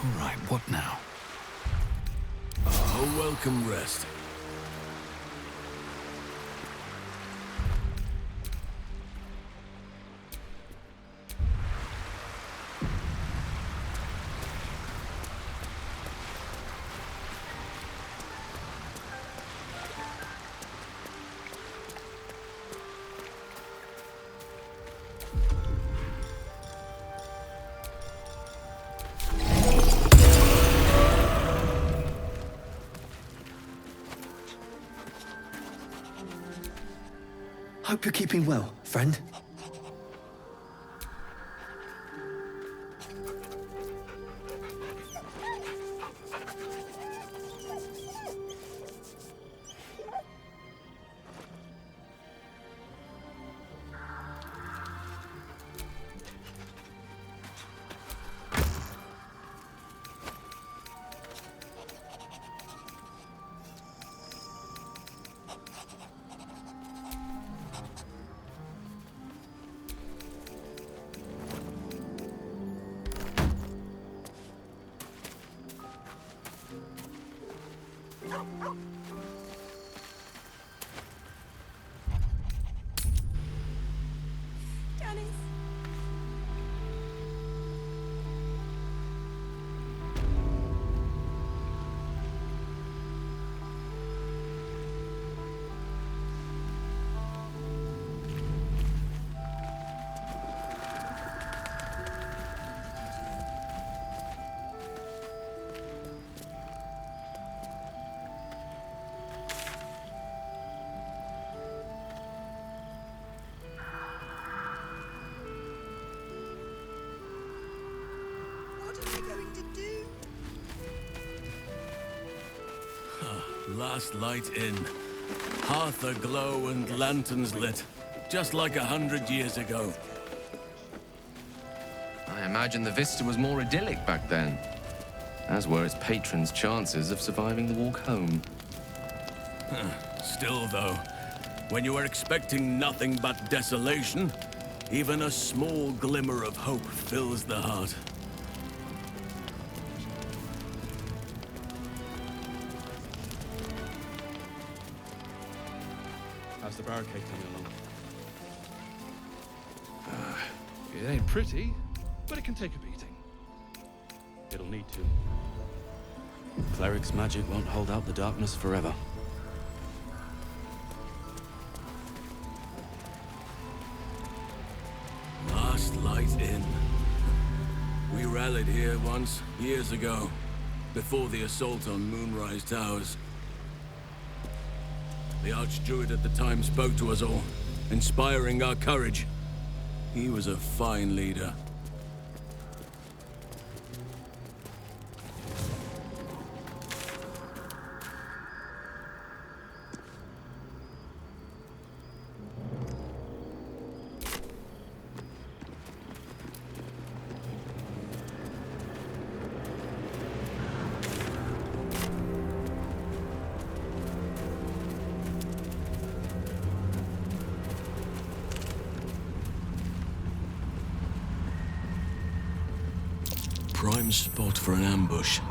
All right, what now? A welcome rest. Hope you're keeping well, friend. Last light in. Hearth aglow and lanterns lit. Just like 100 years ago. I imagine the vista was more idyllic back then, as were its patrons' chances of surviving the walk home. Still, though, when you are expecting nothing but desolation, even a small glimmer of hope fills the heart. How's the barricade coming along? It ain't pretty, but it can take a beating. It'll need to. Cleric's magic won't hold out the darkness forever. Last light in. We rallied here once, years ago, before the assault on Moonrise Towers. The Archdruid at the time spoke to us all, inspiring our courage. He was a fine leader. Prime spot for an ambush.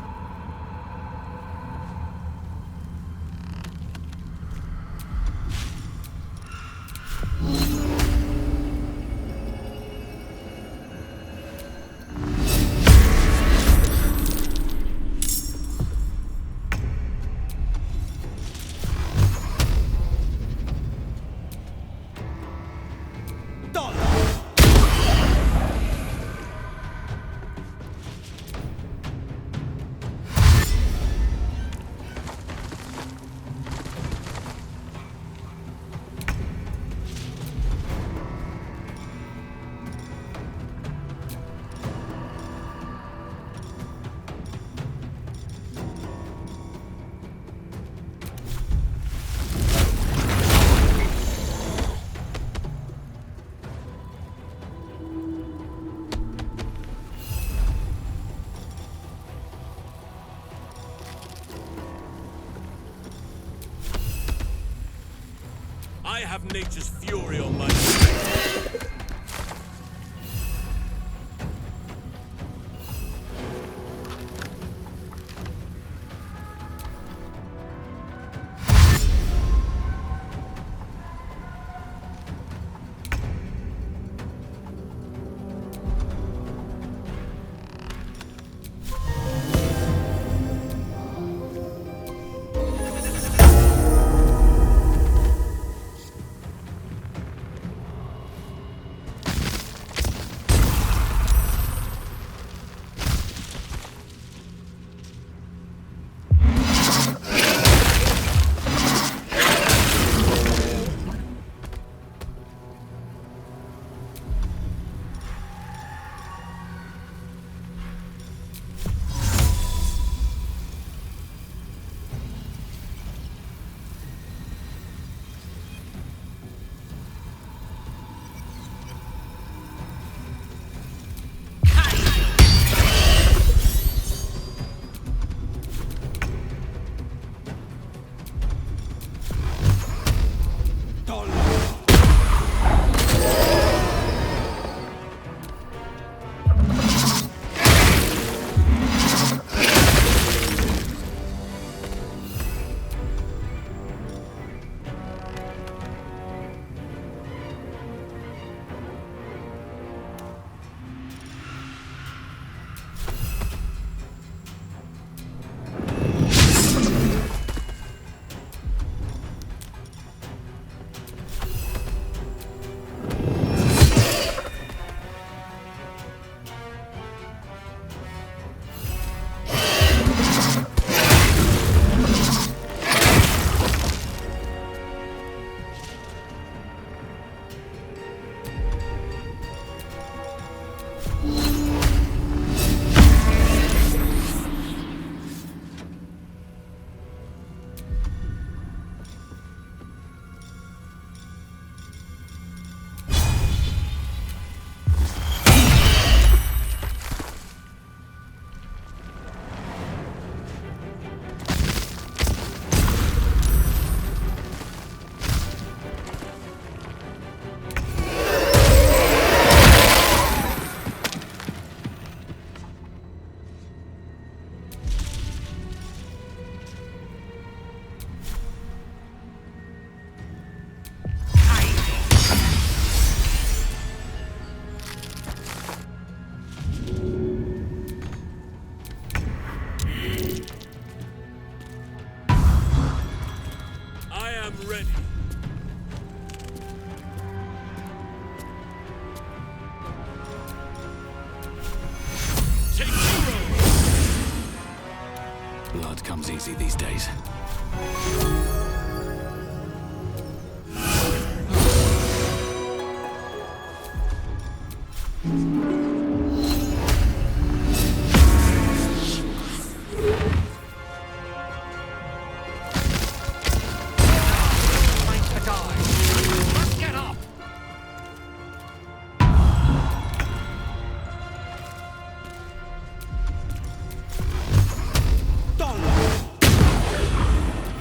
I have nature's fury on my side. comes easy these days.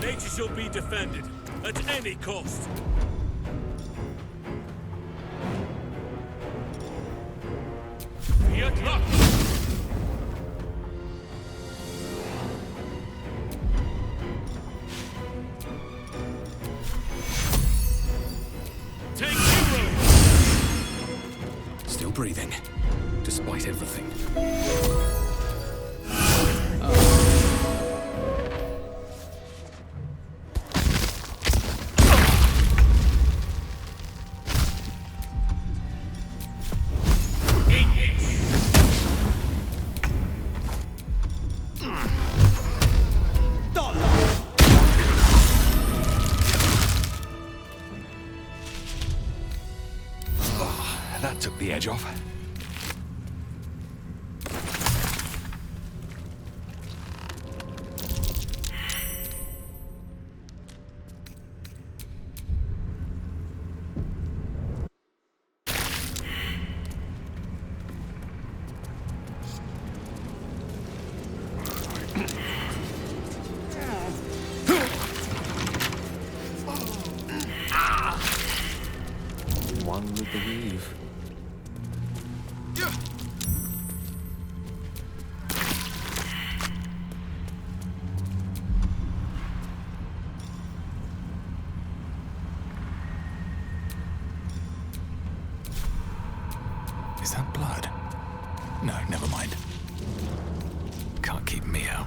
Nature shall be defended, at any cost. Fiat luck! Take hero! Still breathing, despite everything. That took the edge off. One with the weave. Is that blood? No, never mind. Can't keep me out.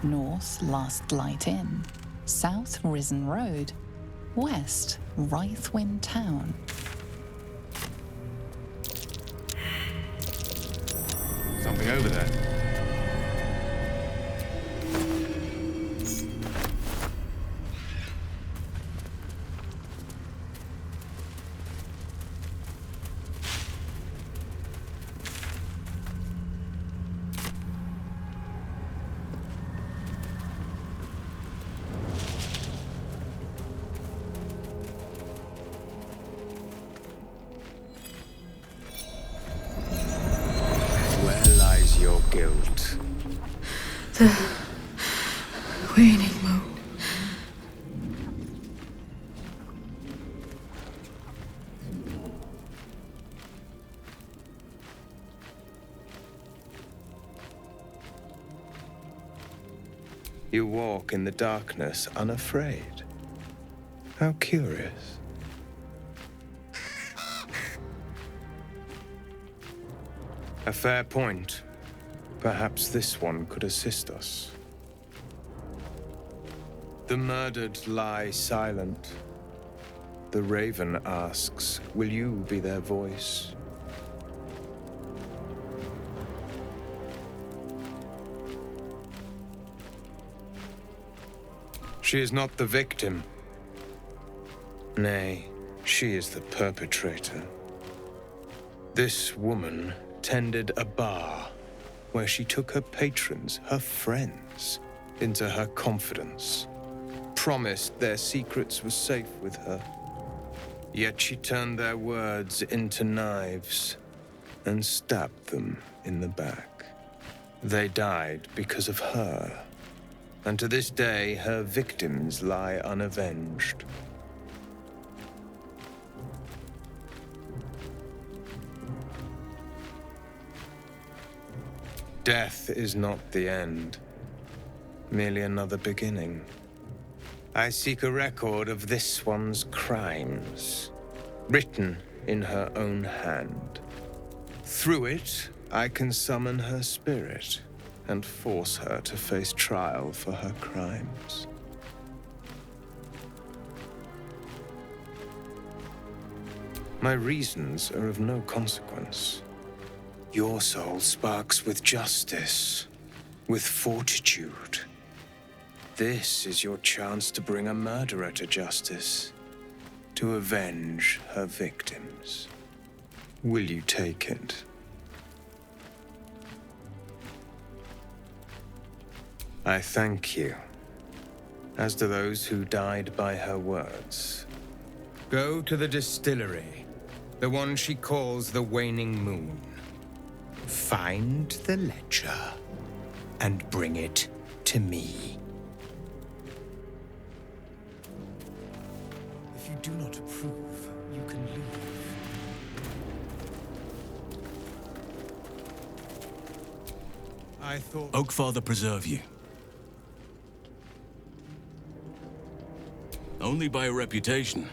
North, Last Light Inn. South, Risen Road. West, Rythwin Town. Something over there. Your guilt. The waning moon. You walk in the darkness unafraid. How curious. A fair point. Perhaps this one could assist us. The murdered lie silent. The raven asks, will you be their voice? She is not the victim. Nay, she is the perpetrator. This woman tended a bar where she took her patrons, her friends, into her confidence, promised their secrets were safe with her. Yet she turned their words into knives and stabbed them in the back. They died because of her, and to this day her victims lie unavenged. Death is not the end, merely another beginning. I seek a record of this one's crimes, written in her own hand. Through it, I can summon her spirit and force her to face trial for her crimes. My reasons are of no consequence. Your soul sparks with justice, with fortitude. This is your chance to bring a murderer to justice, to avenge her victims. Will you take it? I thank you, as do those who died by her words. Go to the distillery, the one she calls the Waning Moon. Find the ledger and bring it to me. If you do not approve, you can leave. I thought... Oakfather preserve you. Only by reputation.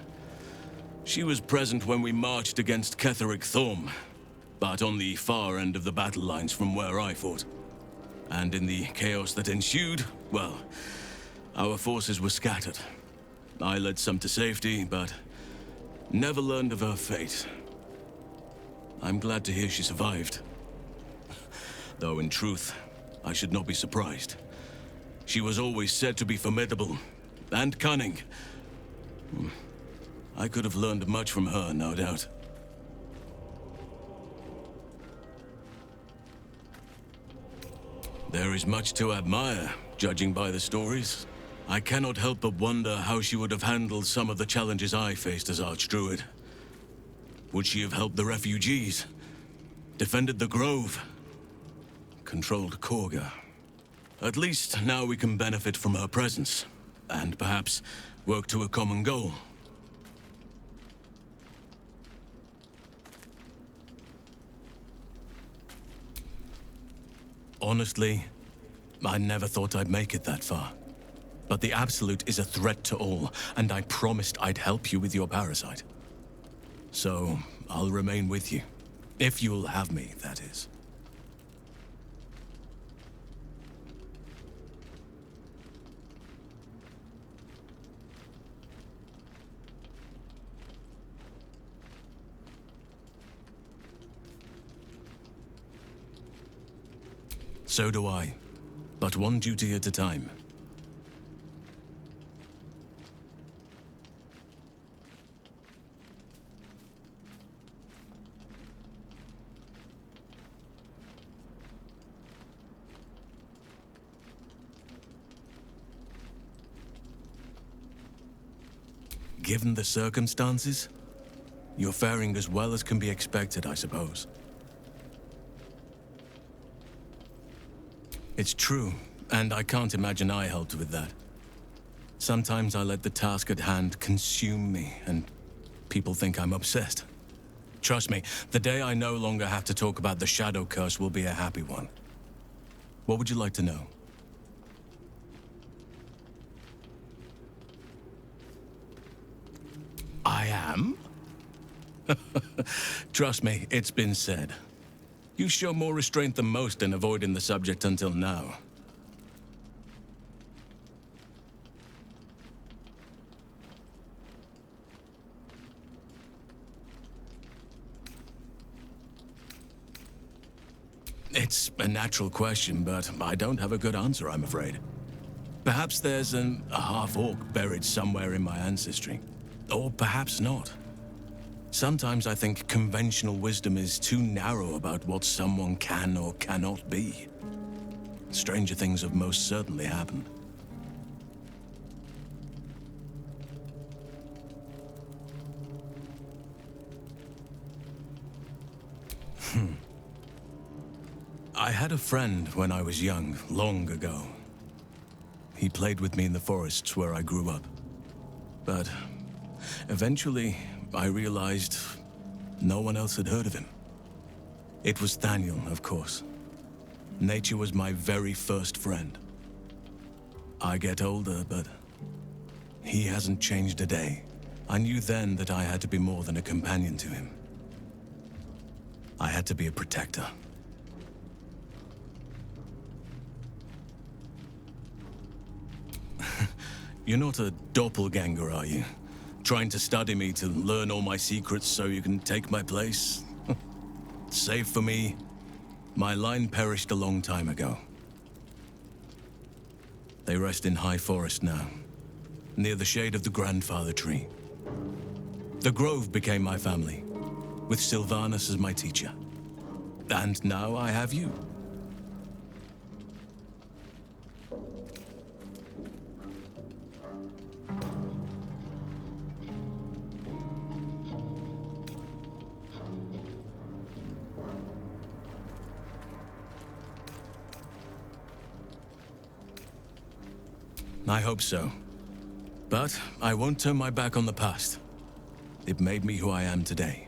She was present when we marched against Ketheric Thorm, but on the far end of the battle lines from where I fought. And in the chaos that ensued, well, our forces were scattered. I led some to safety, but never learned of her fate. I'm glad to hear she survived. Though in truth, I should not be surprised. She was always said to be formidable and cunning. I could have learned much from her, no doubt. There is much to admire, judging by the stories. I cannot help but wonder how she would have handled some of the challenges I faced as Archdruid. Would she have helped the refugees? Defended the Grove? Controlled Korga? At least now we can benefit from her presence, and perhaps work to a common goal. Honestly, I never thought I'd make it that far. But the Absolute is a threat to all, and I promised I'd help you with your parasite. So, I'll remain with you. If you'll have me, that is. So do I. But one duty at a time. Given the circumstances, you're faring as well as can be expected, I suppose. It's true, and I can't imagine I helped with that. Sometimes I let the task at hand consume me, and people think I'm obsessed. Trust me, the day I no longer have to talk about the Shadow Curse will be a happy one. What would you like to know? I am? Trust me, it's been said. You show more restraint than most in avoiding the subject until now. It's a natural question, but I don't have a good answer, I'm afraid. Perhaps there's a half-orc buried somewhere in my ancestry. Or perhaps not. Sometimes I think conventional wisdom is too narrow about what someone can or cannot be. Stranger things have most certainly happened. I had a friend when I was young, long ago. He played with me in the forests where I grew up. But eventually, I realized no one else had heard of him. It was Daniel, of course. Nature was my very first friend. I get older, but he hasn't changed a day. I knew then that I had to be more than a companion to him. I had to be a protector. You're not a doppelganger, are you? Trying to study me to learn all my secrets so you can take my place? Save for me, my line perished a long time ago. They rest in high forest now, near the shade of the grandfather tree. The grove became my family, with Sylvanus as my teacher. And now I have you. I hope so. But I won't turn my back on the past. It made me who I am today.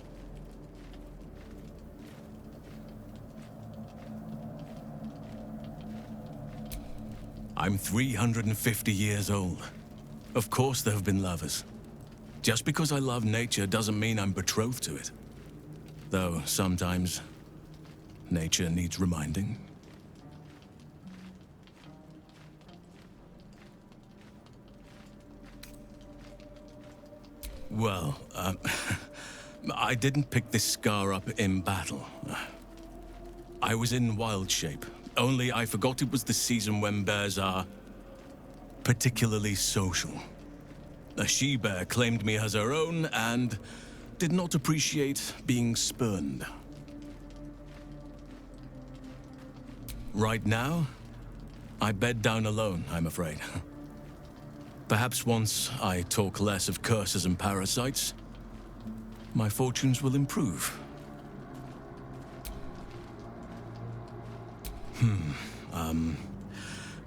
I'm 350 years old. Of course there have been lovers. Just because I love nature doesn't mean I'm betrothed to it. Though sometimes nature needs reminding. Well, I didn't pick this scar up in battle. I was in wild shape, only I forgot it was the season when bears are particularly social. A she-bear claimed me as her own and did not appreciate being spurned. Right now, I bed down alone, I'm afraid. Perhaps once I talk less of curses and parasites, my fortunes will improve.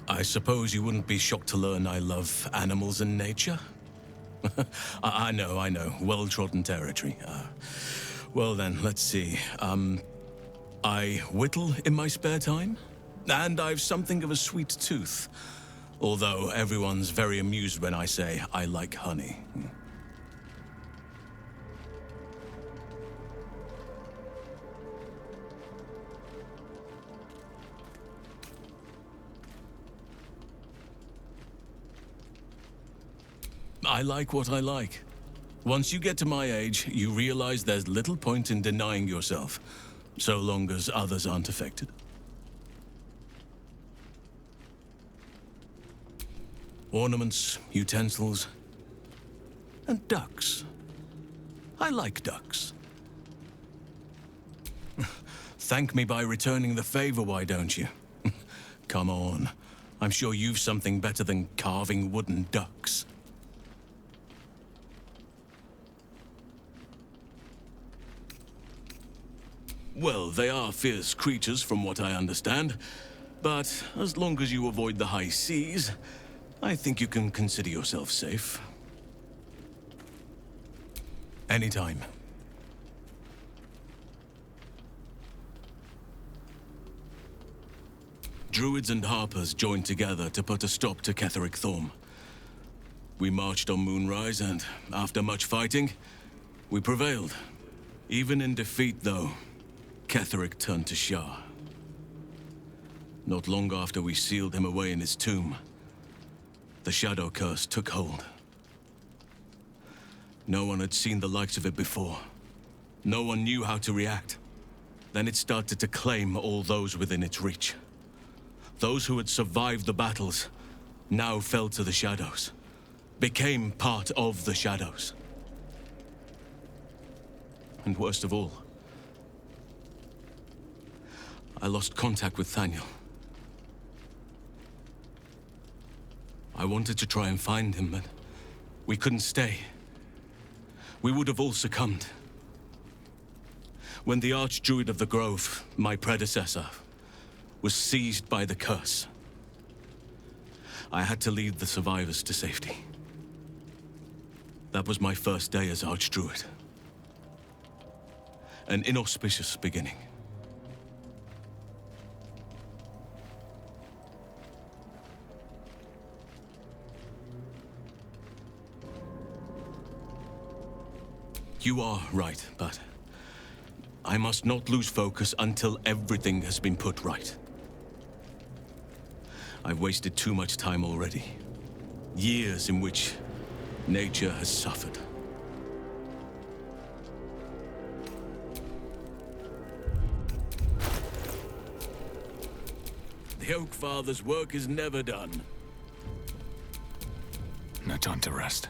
I suppose you wouldn't be shocked to learn I love animals and nature? I know, well-trodden territory. Well then, let's see. I whittle in my spare time, and I've something of a sweet tooth. Although everyone's very amused when I say I like honey. I like what I like. Once you get to my age, you realize there's little point in denying yourself, so long as others aren't affected. Ornaments, utensils, and ducks. I like ducks. Thank me by returning the favor, why don't you? Come on. I'm sure you've something better than carving wooden ducks. Well, they are fierce creatures from what I understand, but as long as you avoid the high seas, I think you can consider yourself safe. Anytime. Druids and Harpers joined together to put a stop to Ketheric Thorm. We marched on Moonrise, and after much fighting, we prevailed. Even in defeat, though, Ketheric turned to Shah. Not long after we sealed him away in his tomb, the Shadow Curse took hold. No one had seen the likes of it before. No one knew how to react. Then it started to claim all those within its reach. Those who had survived the battles now fell to the Shadows, became part of the Shadows. And worst of all, I lost contact with Thaniel. I wanted to try and find him, but we couldn't stay. We would have all succumbed. When the Archdruid of the Grove, my predecessor, was seized by the curse, I had to lead the survivors to safety. That was my first day as Archdruid. An inauspicious beginning. You are right, but I must not lose focus until everything has been put right. I've wasted too much time already. Years in which nature has suffered. The Oak Father's work is never done. No time to rest.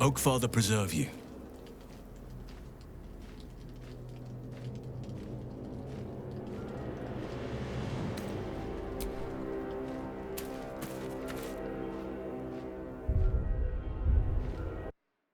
Oakfather preserve you.